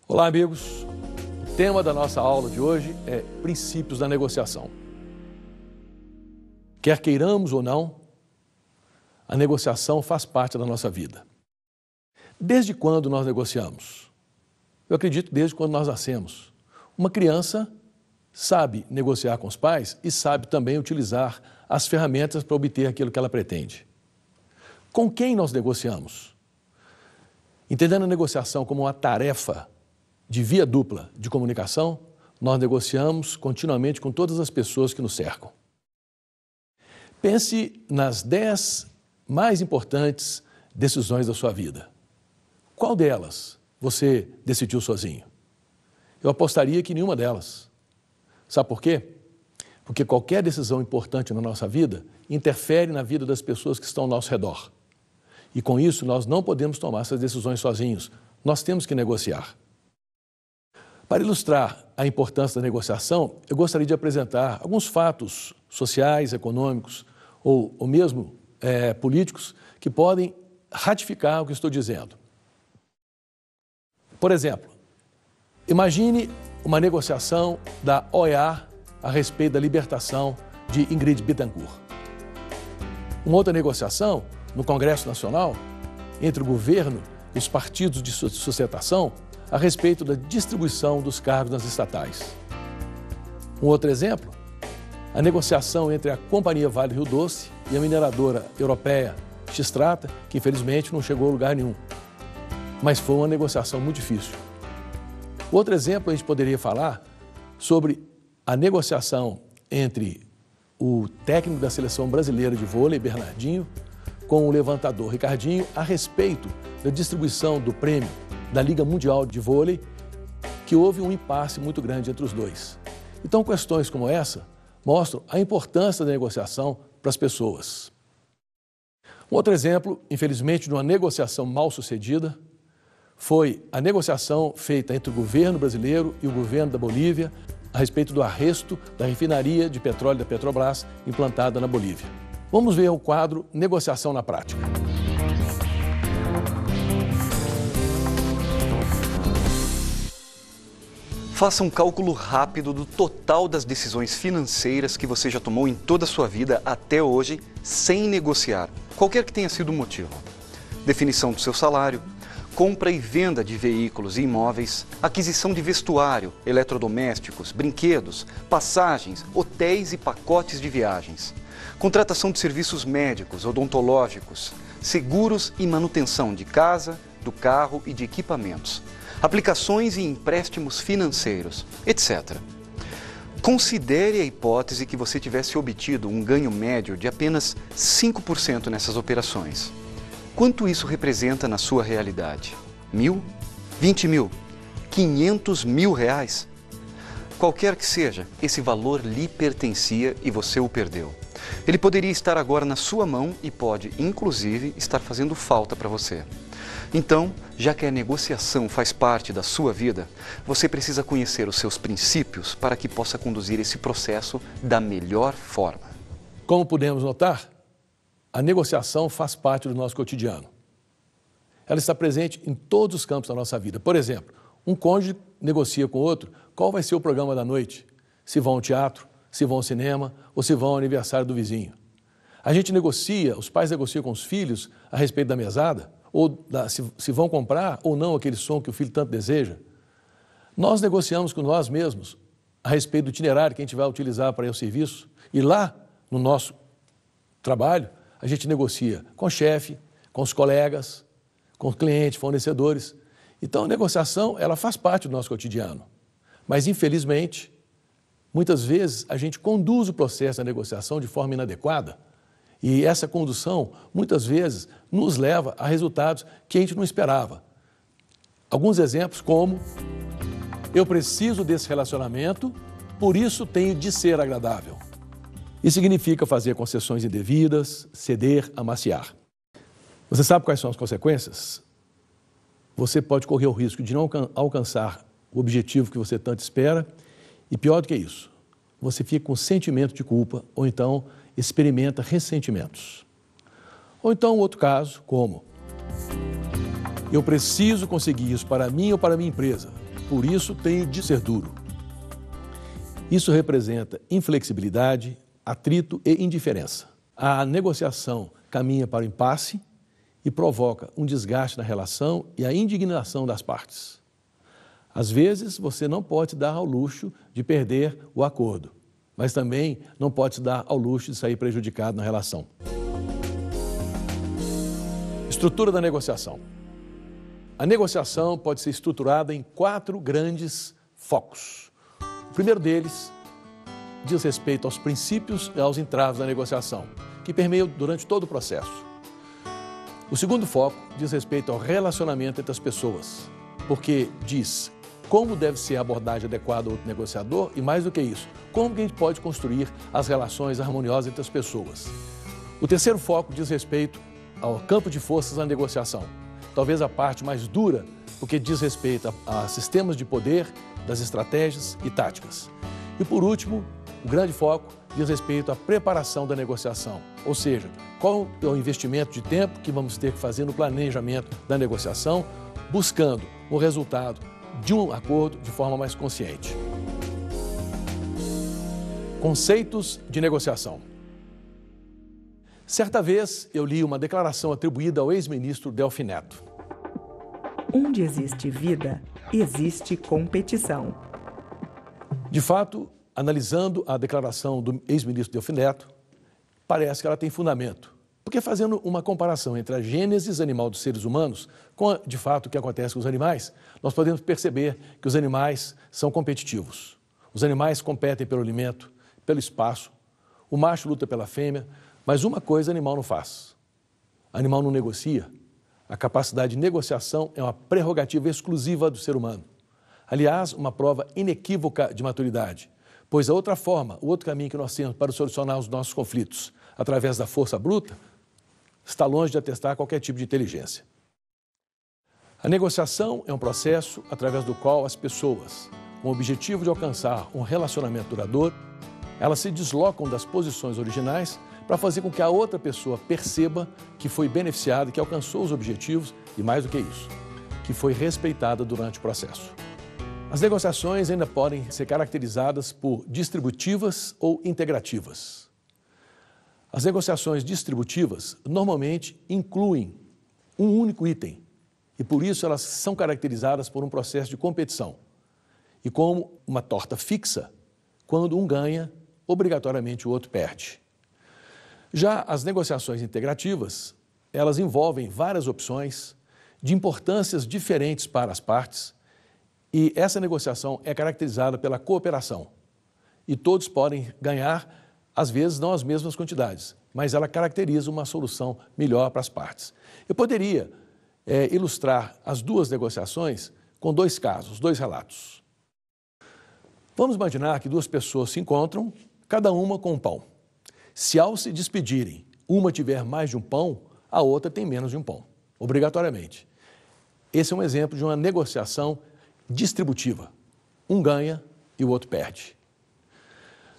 Olá, amigos. O tema da nossa aula de hoje é princípios da negociação. Quer queiramos ou não, a negociação faz parte da nossa vida. Desde quando nós negociamos? Eu acredito desde quando nós nascemos. Uma criança sabe negociar com os pais e sabe também utilizar as ferramentas para obter aquilo que ela pretende. Com quem nós negociamos? Entendendo a negociação como uma tarefa de via dupla de comunicação, nós negociamos continuamente com todas as pessoas que nos cercam. Pense nas 10 mais importantes decisões da sua vida. Qual delas você decidiu sozinho? Eu apostaria que nenhuma delas. Sabe por quê? Porque qualquer decisão importante na nossa vida interfere na vida das pessoas que estão ao nosso redor. E com isso, nós não podemos tomar essas decisões sozinhos. Nós temos que negociar. Para ilustrar a importância da negociação, eu gostaria de apresentar alguns fatos sociais, econômicos ou mesmo políticos que podem ratificar o que estou dizendo. Por exemplo, imagine uma negociação da OEA a respeito da libertação de Ingrid Betancourt. Uma outra negociação no Congresso Nacional entre o governo e os partidos de sustentação a respeito da distribuição dos cargos nas estatais. Um outro exemplo, a negociação entre a Companhia Vale Rio Doce e a mineradora europeia Xstrata, que infelizmente não chegou a lugar nenhum, mas foi uma negociação muito difícil. Outro exemplo, a gente poderia falar sobre a negociação entre o técnico da seleção brasileira de vôlei, Bernardinho, com o levantador Ricardinho, a respeito da distribuição do prêmio da Liga Mundial de Vôlei, que houve um impasse muito grande entre os dois. Então, questões como essa mostram a importância da negociação para as pessoas. Um outro exemplo, infelizmente, de uma negociação mal sucedida, foi a negociação feita entre o governo brasileiro e o governo da Bolívia a respeito do arresto da refinaria de petróleo da Petrobras implantada na Bolívia. Vamos ver o quadro Negociação na Prática. Faça um cálculo rápido do total das decisões financeiras que você já tomou em toda a sua vida até hoje, sem negociar, qualquer que tenha sido o motivo. Definição do seu salário, compra e venda de veículos e imóveis, aquisição de vestuário, eletrodomésticos, brinquedos, passagens, hotéis e pacotes de viagens, contratação de serviços médicos, odontológicos, seguros e manutenção de casa, do carro e de equipamentos, aplicações e empréstimos financeiros, etc. Considere a hipótese que você tivesse obtido um ganho médio de apenas 5% nessas operações. Quanto isso representa na sua realidade? 1.000? 20 mil? 500 mil reais? Qualquer que seja, esse valor lhe pertencia e você o perdeu. Ele poderia estar agora na sua mão e pode, inclusive, estar fazendo falta para você. Então, já que a negociação faz parte da sua vida, você precisa conhecer os seus princípios para que possa conduzir esse processo da melhor forma. Como podemos notar, a negociação faz parte do nosso cotidiano. Ela está presente em todos os campos da nossa vida. Por exemplo, um cônjuge negocia com o outro qual vai ser o programa da noite, se vão ao teatro, se vão ao cinema ou se vão ao aniversário do vizinho. A gente negocia, os pais negociam com os filhos a respeito da mesada, ou se vão comprar ou não aquele som que o filho tanto deseja. Nós negociamos com nós mesmos a respeito do itinerário que a gente vai utilizar para ir ao serviço. E lá, no nosso trabalho, a gente negocia com o chefe, com os colegas, com os clientes, fornecedores. Então, a negociação, ela faz parte do nosso cotidiano. Mas, infelizmente, muitas vezes a gente conduz o processo da negociação de forma inadequada. E essa condução, muitas vezes, nos leva a resultados que a gente não esperava. Alguns exemplos como: eu preciso desse relacionamento, por isso tenho de ser agradável. Isso significa fazer concessões indevidas, ceder, amaciar. Você sabe quais são as consequências? Você pode correr o risco de não alcançar o objetivo que você tanto espera e, pior do que isso, você fica com sentimento de culpa ou então experimenta ressentimentos. Ou então, outro caso, como: eu preciso conseguir isso para mim ou para a minha empresa, por isso tenho de ser duro. Isso representa inflexibilidade, atrito e indiferença. A negociação caminha para o impasse e provoca um desgaste na relação e a indignação das partes. Às vezes, você não pode dar ao luxo de perder o acordo, mas também não pode se dar ao luxo de sair prejudicado na relação. Estrutura da negociação. A negociação pode ser estruturada em 4 grandes focos. O primeiro deles diz respeito aos princípios e aos entraves da negociação, que permeiam durante todo o processo. O segundo foco diz respeito ao relacionamento entre as pessoas, porque diz como deve ser a abordagem adequada ao outro negociador e, mais do que isso, como que a gente pode construir as relações harmoniosas entre as pessoas. O terceiro foco diz respeito ao campo de forças da negociação, talvez a parte mais dura, porque diz respeito a sistemas de poder, das estratégias e táticas. E por último, o grande foco diz respeito à preparação da negociação, ou seja, qual é o investimento de tempo que vamos ter que fazer no planejamento da negociação, buscando o resultado de um acordo de forma mais consciente. Conceitos de negociação. Certa vez eu li uma declaração atribuída ao ex-ministro Delfim Neto. Onde existe vida, existe competição. De fato, analisando a declaração do ex-ministro Delfim Neto, parece que ela tem fundamento. Porque fazendo uma comparação entre a gênese animal dos seres humanos com, de fato, o que acontece com os animais, nós podemos perceber que os animais são competitivos. Os animais competem pelo alimento, pelo espaço, o macho luta pela fêmea, mas uma coisa o animal não faz. O animal não negocia. A capacidade de negociação é uma prerrogativa exclusiva do ser humano. Aliás, uma prova inequívoca de maturidade, pois a outra forma, o outro caminho que nós temos para solucionar os nossos conflitos, através da força bruta, está longe de atestar qualquer tipo de inteligência. A negociação é um processo através do qual as pessoas, com o objetivo de alcançar um relacionamento duradouro, elas se deslocam das posições originais para fazer com que a outra pessoa perceba que foi beneficiada, que alcançou os objetivos e, mais do que isso, que foi respeitada durante o processo. As negociações ainda podem ser caracterizadas por distributivas ou integrativas. As negociações distributivas normalmente incluem um único item e, por isso, elas são caracterizadas por um processo de competição. E como uma torta fixa, quando um ganha, obrigatoriamente o outro perde. Já as negociações integrativas, elas envolvem várias opções de importâncias diferentes para as partes e essa negociação é caracterizada pela cooperação. E todos podem ganhar, às vezes não as mesmas quantidades, mas ela caracteriza uma solução melhor para as partes. Eu poderia ilustrar as duas negociações com 2 casos, 2 relatos. Vamos imaginar que 2 pessoas se encontram, cada uma com um pão. Se ao se despedirem, uma tiver mais de um pão, a outra tem menos de um pão, obrigatoriamente. Esse é um exemplo de uma negociação distributiva. Um ganha e o outro perde.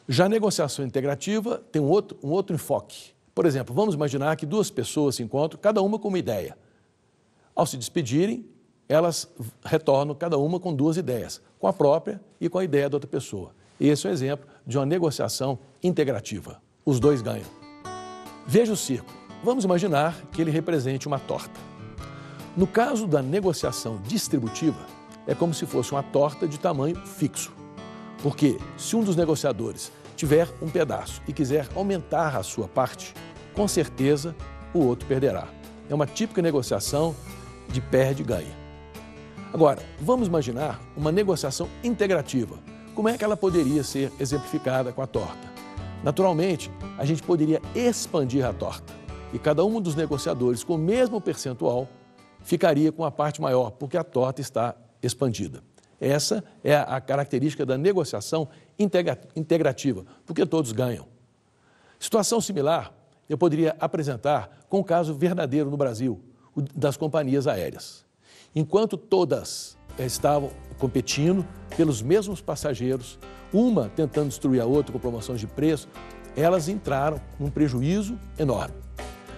Já a negociação integrativa tem um outro enfoque. Por exemplo, vamos imaginar que 2 pessoas se encontram, cada uma com uma ideia. Ao se despedirem, elas retornam cada uma com 2 ideias, com a própria e com a ideia da outra pessoa. Esse é um exemplo de uma negociação integrativa. Os 2 ganham. Veja o círculo. Vamos imaginar que ele represente uma torta. No caso da negociação distributiva, é como se fosse uma torta de tamanho fixo. Porque se um dos negociadores tiver um pedaço e quiser aumentar a sua parte, com certeza o outro perderá. É uma típica negociação de perde-ganha. Agora, vamos imaginar uma negociação integrativa. Como é que ela poderia ser exemplificada com a torta? Naturalmente, a gente poderia expandir a torta e cada um dos negociadores com o mesmo percentual ficaria com a parte maior, porque a torta está expandida. Essa é a característica da negociação integrativa, porque todos ganham. Situação similar eu poderia apresentar com o caso verdadeiro no Brasil, o das companhias aéreas. Enquanto todas estavam competindo pelos mesmos passageiros, uma tentando destruir a outra com promoções de preço, elas entraram num prejuízo enorme.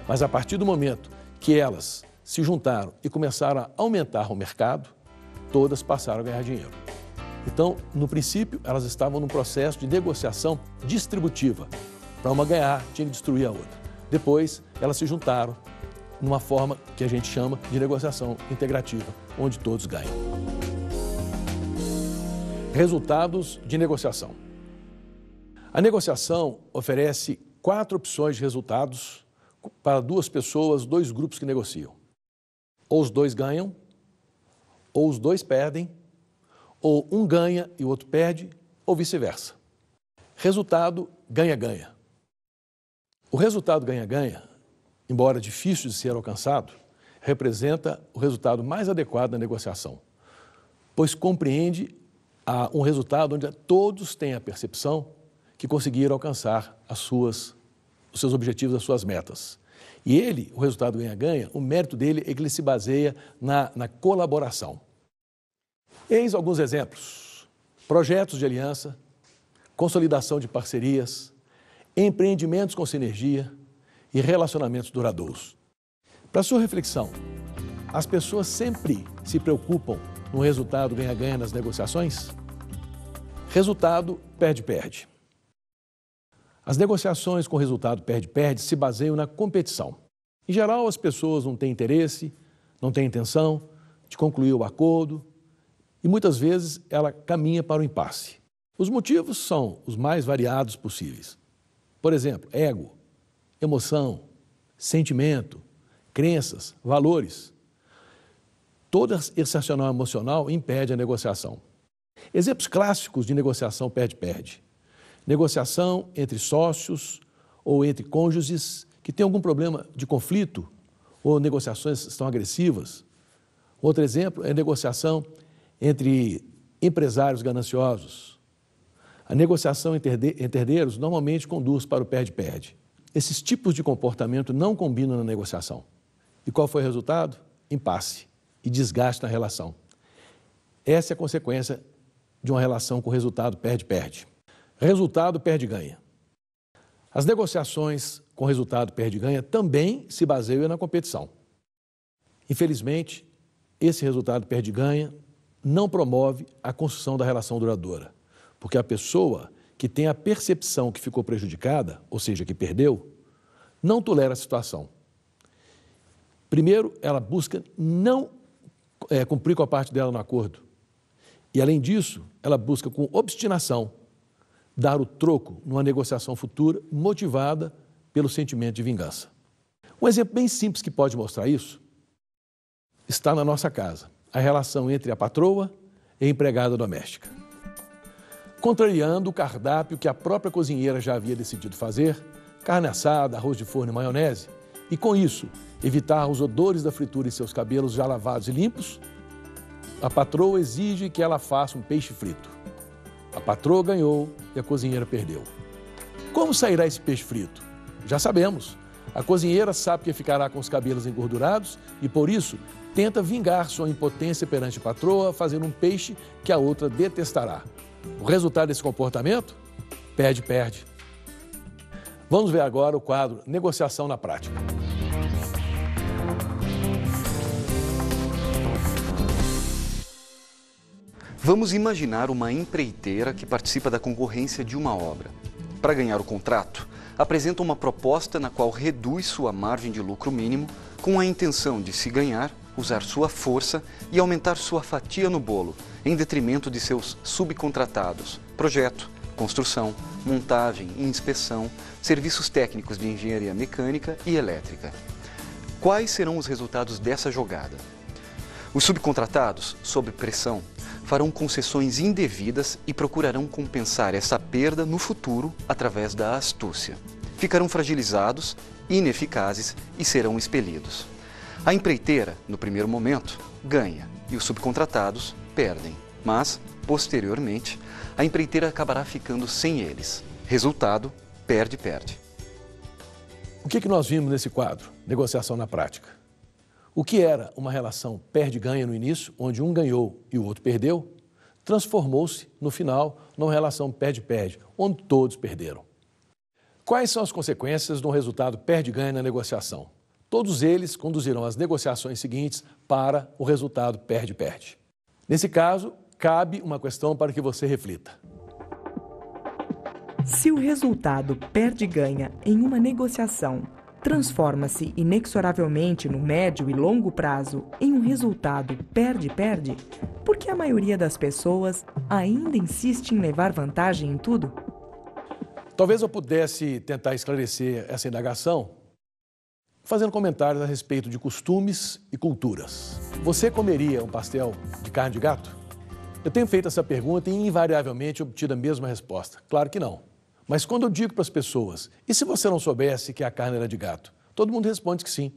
Mas a partir do momento que elas se juntaram e começaram a aumentar o mercado, todas passaram a ganhar dinheiro. Então, no princípio, elas estavam num processo de negociação distributiva. Para uma ganhar, tinha que destruir a outra. Depois, elas se juntaram numa forma que a gente chama de negociação integrativa, onde todos ganham. Resultados de negociação. A negociação oferece 4 opções de resultados para 2 pessoas, 2 grupos que negociam. Ou os 2 ganham, ou os 2 perdem, ou um ganha e o outro perde, ou vice-versa. Resultado ganha-ganha. O resultado ganha-ganha, embora difícil de ser alcançado, representa o resultado mais adequado na negociação, pois compreende um resultado onde todos têm a percepção que conseguiram alcançar os seus objetivos, as suas metas. E ele, o resultado ganha-ganha, o mérito dele é que ele se baseia na colaboração. Eis alguns exemplos: projetos de aliança, consolidação de parcerias, empreendimentos com sinergia e relacionamentos duradouros. Para sua reflexão, as pessoas sempre se preocupam no resultado ganha-ganha nas negociações? Resultado perde-perde. As negociações com resultado perde-perde se baseiam na competição. Em geral, as pessoas não têm interesse, não têm intenção de concluir o acordo e muitas vezes ela caminha para o impasse. Os motivos são os mais variados possíveis. Por exemplo, ego, emoção, sentimento, crenças, valores. Todo esse arsenal emocional impede a negociação. Exemplos clássicos de negociação perde-perde. Negociação entre sócios ou entre cônjuges que têm algum problema de conflito ou negociações estão agressivas. Outro exemplo é negociação entre empresários gananciosos. A negociação entre herdeiros normalmente conduz para o perde-perde. Esses tipos de comportamento não combinam na negociação. E qual foi o resultado? Impasse e desgaste na relação. Essa é a consequência de uma relação com resultado perde-perde. Resultado perde-ganha. As negociações com resultado perde-ganha também se baseiam na competição. Infelizmente, esse resultado perde-ganha não promove a construção da relação duradoura, porque a pessoa que tem a percepção que ficou prejudicada, ou seja, que perdeu, não tolera a situação. Primeiro, ela busca não cumprir com a parte dela no acordo. E, além disso, ela busca com obstinação dar o troco numa negociação futura motivada pelo sentimento de vingança. Um exemplo bem simples que pode mostrar isso está na nossa casa, a relação entre a patroa e a empregada doméstica. Contrariando o cardápio que a própria cozinheira já havia decidido fazer, carne assada, arroz de forno e maionese, e com isso evitar os odores da fritura em seus cabelos já lavados e limpos, a patroa exige que ela faça um peixe frito. A patroa ganhou e a cozinheira perdeu. Como sairá esse peixe frito? Já sabemos. A cozinheira sabe que ficará com os cabelos engordurados e, por isso, tenta vingar sua impotência perante a patroa, fazendo um peixe que a outra detestará. O resultado desse comportamento? Perde-perde. Vamos ver agora o quadro Negociação na Prática. Vamos imaginar uma empreiteira que participa da concorrência de uma obra. Para ganhar o contrato, apresenta uma proposta na qual reduz sua margem de lucro mínimo com a intenção de, se ganhar, usar sua força e aumentar sua fatia no bolo, em detrimento de seus subcontratados, projeto, construção, montagem e inspeção, serviços técnicos de engenharia mecânica e elétrica. Quais serão os resultados dessa jogada? Os subcontratados, sob pressão, farão concessões indevidas e procurarão compensar essa perda no futuro através da astúcia. Ficarão fragilizados, ineficazes e serão expelidos. A empreiteira, no primeiro momento, ganha e os subcontratados perdem, mas, posteriormente, a empreiteira acabará ficando sem eles. Resultado, perde-perde. O que nós vimos nesse quadro? Negociação na prática. O que era uma relação perde-ganha no início, onde um ganhou e o outro perdeu, transformou-se, no final, numa relação perde-perde, onde todos perderam. Quais são as consequências de um resultado perde-ganha na negociação? Todos eles conduzirão as negociações seguintes para o resultado perde-perde. Nesse caso, cabe uma questão para que você reflita. Se o resultado perde-ganha em uma negociação transforma-se inexoravelmente no médio e longo prazo em um resultado perde-perde, por que a maioria das pessoas ainda insiste em levar vantagem em tudo? Talvez eu pudesse tentar esclarecer essa indagação fazendo comentários a respeito de costumes e culturas. Você comeria um pastel de carne de gato? Eu tenho feito essa pergunta e invariavelmente obtido a mesma resposta. Claro que não. Mas quando eu digo para as pessoas, e se você não soubesse que a carne era de gato? Todo mundo responde que sim.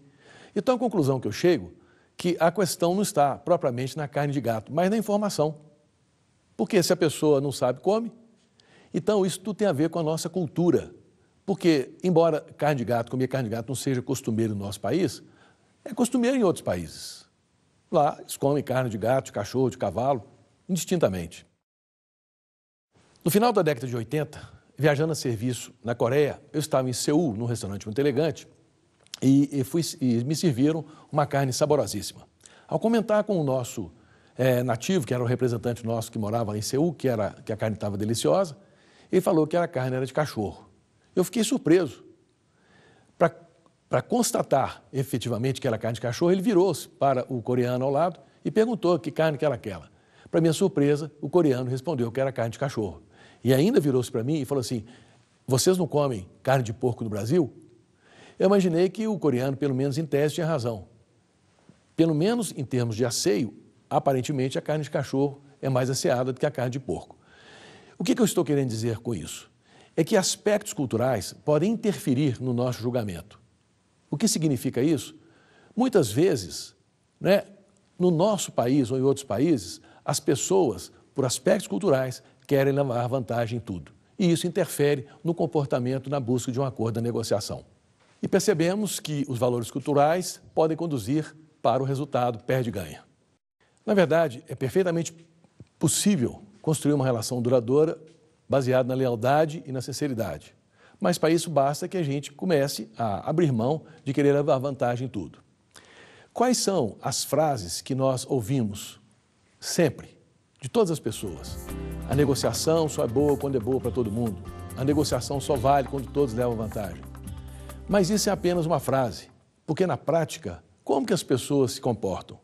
Então a conclusão que eu chego é que a questão não está propriamente na carne de gato, mas na informação. Porque se a pessoa não sabe, come. Então isso tudo tem a ver com a nossa cultura. Porque, embora comer carne de gato não seja costumeiro no nosso país, é costumeiro em outros países. Lá eles comem carne de gato, de cachorro, de cavalo, indistintamente. No final da década de 80, viajando a serviço na Coreia, eu estava em Seul, num restaurante muito elegante, e me serviram uma carne saborosíssima. Ao comentar com o nosso nativo, que era o representante nosso que morava em Seul, que a carne estava deliciosa, ele falou que a carne era de cachorro. Eu fiquei surpreso. Para constatar efetivamente que era carne de cachorro, ele virou-se para o coreano ao lado e perguntou que carne que era aquela. Para minha surpresa, o coreano respondeu que era carne de cachorro. E ainda virou-se para mim e falou assim, vocês não comem carne de porco no Brasil? Eu imaginei que o coreano, pelo menos em tese, tinha razão. Pelo menos em termos de asseio, aparentemente a carne de cachorro é mais asseada do que a carne de porco. O que eu estou querendo dizer com isso? É que aspectos culturais podem interferir no nosso julgamento. O que significa isso? Muitas vezes, no nosso país ou em outros países, as pessoas, por aspectos culturais, querem levar vantagem em tudo. E isso interfere no comportamento na busca de um acordo da negociação. E percebemos que os valores culturais podem conduzir para o resultado perde-ganha. Na verdade, é perfeitamente possível construir uma relação duradoura baseada na lealdade e na sinceridade. Mas para isso basta que a gente comece a abrir mão de querer levar vantagem em tudo. Quais são as frases que nós ouvimos sempre, de todas as pessoas? A negociação só é boa quando é boa para todo mundo. A negociação só vale quando todos levam vantagem. Mas isso é apenas uma frase, porque na prática, como que as pessoas se comportam?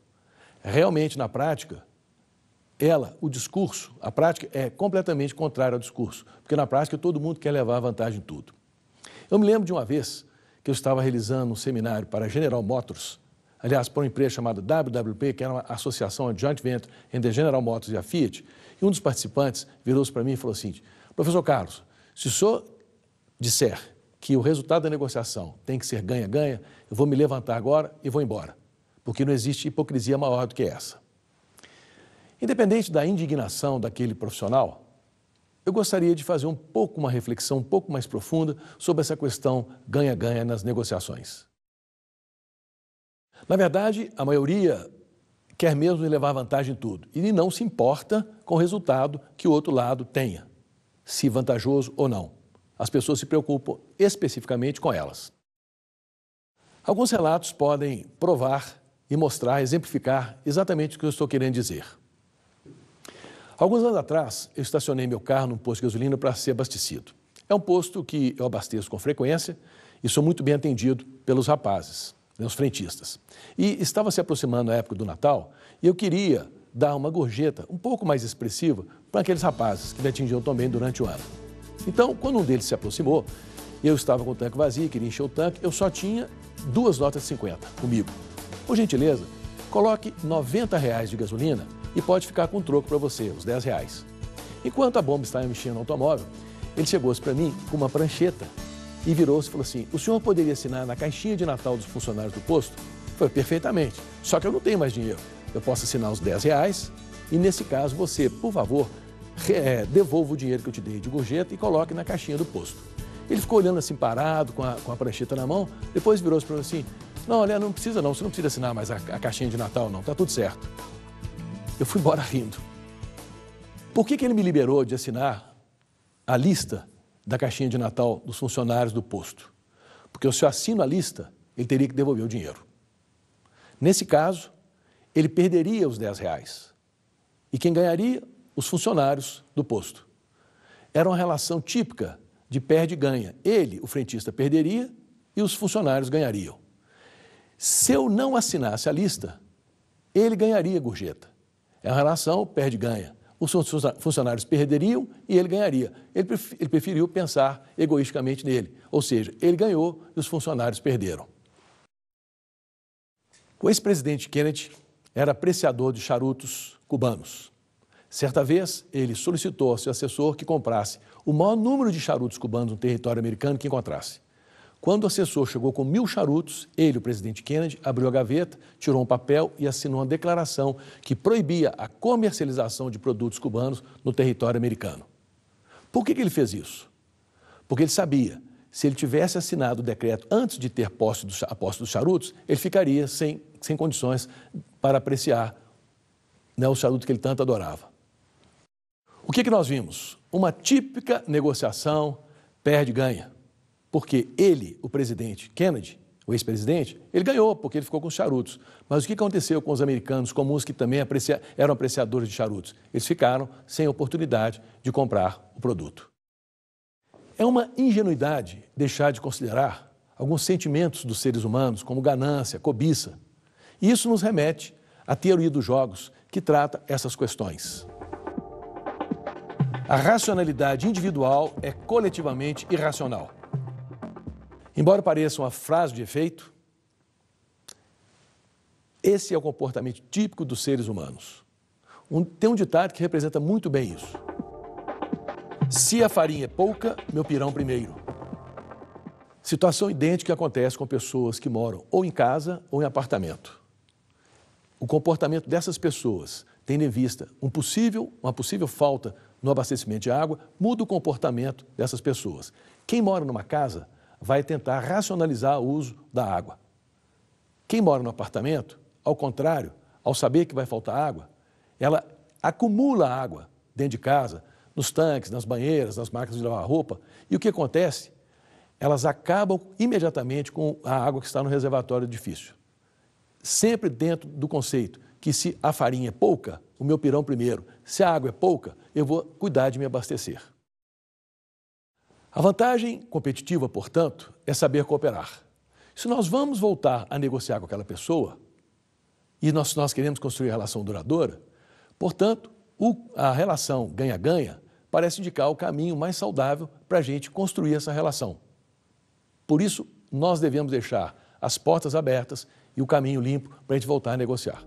Realmente, na prática, o discurso, a prática é completamente contrária ao discurso, porque na prática todo mundo quer levar vantagem em tudo. Eu me lembro de uma vez que eu estava realizando um seminário para a General Motors, aliás, para uma empresa chamada WWP, que era uma associação, a joint venture entre a General Motors e a Fiat, e um dos participantes virou-se para mim e falou assim, professor Carlos, se o senhor disser que o resultado da negociação tem que ser ganha-ganha, eu vou me levantar agora e vou embora, porque não existe hipocrisia maior do que essa. Independente da indignação daquele profissional, eu gostaria de fazer uma reflexão um pouco mais profunda sobre essa questão ganha-ganha nas negociações. Na verdade, a maioria quer mesmo levar vantagem em tudo e não se importa com o resultado que o outro lado tenha, se vantajoso ou não. As pessoas se preocupam especificamente com elas. Alguns relatos podem provar e mostrar, exemplificar exatamente o que eu estou querendo dizer. Alguns anos atrás, eu estacionei meu carro num posto de gasolina para ser abastecido. É um posto que eu abasteço com frequência e sou muito bem atendido pelos rapazes, os frentistas. E estava se aproximando a época do Natal e eu queria dar uma gorjeta um pouco mais expressiva para aqueles rapazes que me atingiam também durante o ano. Então, quando um deles se aproximou, eu estava com o tanque vazio, queria encher o tanque, eu só tinha 2 notas de 50 comigo. Por gentileza, coloque R$90 de gasolina e pode ficar com um troco para você, os R$10. Enquanto a bomba estava mexendo no automóvel, ele chegou-se para mim com uma prancheta e virou-se e falou assim, o senhor poderia assinar na caixinha de Natal dos funcionários do posto? Foi perfeitamente, só que eu não tenho mais dinheiro. Eu posso assinar os R$10 e, nesse caso, você, por favor, devolva o dinheiro que eu te dei de gorjeta e coloque na caixinha do posto. Ele ficou olhando assim parado, com a prancheta na mão, depois virou-se para mim assim, não, olha, não precisa não, você não precisa assinar mais a caixinha de Natal não, tá tudo certo. Eu fui embora rindo. Por que ele me liberou de assinar a lista da caixinha de Natal dos funcionários do posto? Porque se eu assino a lista, ele teria que devolver o dinheiro. Nesse caso, ele perderia os R$10. E quem ganharia? Os funcionários do posto. Era uma relação típica de perde-ganha. Ele, o frentista, perderia e os funcionários ganhariam. Se eu não assinasse a lista, ele ganharia gorjeta. É uma relação perde-ganha. Os funcionários perderiam e ele ganharia. Ele preferiu pensar egoisticamente nele. Ou seja, ele ganhou e os funcionários perderam. O ex-presidente Kennedy era apreciador de charutos cubanos. Certa vez, ele solicitou ao seu assessor que comprasse o maior número de charutos cubanos no território americano que encontrasse. Quando o assessor chegou com 1000 charutos, ele, o presidente Kennedy, abriu a gaveta, tirou um papel e assinou uma declaração que proibia a comercialização de produtos cubanos no território americano. Por que ele fez isso? Porque ele sabia, se ele tivesse assinado o decreto antes de ter a posse dos charutos, ele ficaria sem condições para apreciar, né, o charuto que ele tanto adorava. O que nós vimos? Uma típica negociação perde-ganha. Porque ele, o presidente Kennedy, o ex-presidente, ele ganhou porque ele ficou com os charutos. Mas o que aconteceu com os americanos comuns que também eram apreciadores de charutos? Eles ficaram sem oportunidade de comprar o produto. É uma ingenuidade deixar de considerar alguns sentimentos dos seres humanos, como ganância, cobiça. E isso nos remete à teoria dos jogos, que trata essas questões. A racionalidade individual é coletivamente irracional. Embora pareça uma frase de efeito, esse é o comportamento típico dos seres humanos. Tem um ditado que representa muito bem isso. Se a farinha é pouca, meu pirão primeiro. Situação idêntica que acontece com pessoas que moram ou em casa ou em apartamento. O comportamento dessas pessoas, tendo em vista uma possível falta no abastecimento de água, muda o comportamento dessas pessoas. Quem mora numa casa vai tentar racionalizar o uso da água. Quem mora no apartamento, ao contrário, ao saber que vai faltar água, ela acumula água dentro de casa, nos tanques, nas banheiras, nas máquinas de lavar roupa. E o que acontece? Elas acabam imediatamente com a água que está no reservatório do edifício. Sempre dentro do conceito que se a farinha é pouca, o meu pirão primeiro. Se a água é pouca, eu vou cuidar de me abastecer. A vantagem competitiva, portanto, é saber cooperar. Se nós vamos voltar a negociar com aquela pessoa e nós queremos construir uma relação duradoura, portanto, a relação ganha-ganha parece indicar o caminho mais saudável para a gente construir essa relação. Por isso, nós devemos deixar as portas abertas e o caminho limpo para a gente voltar a negociar.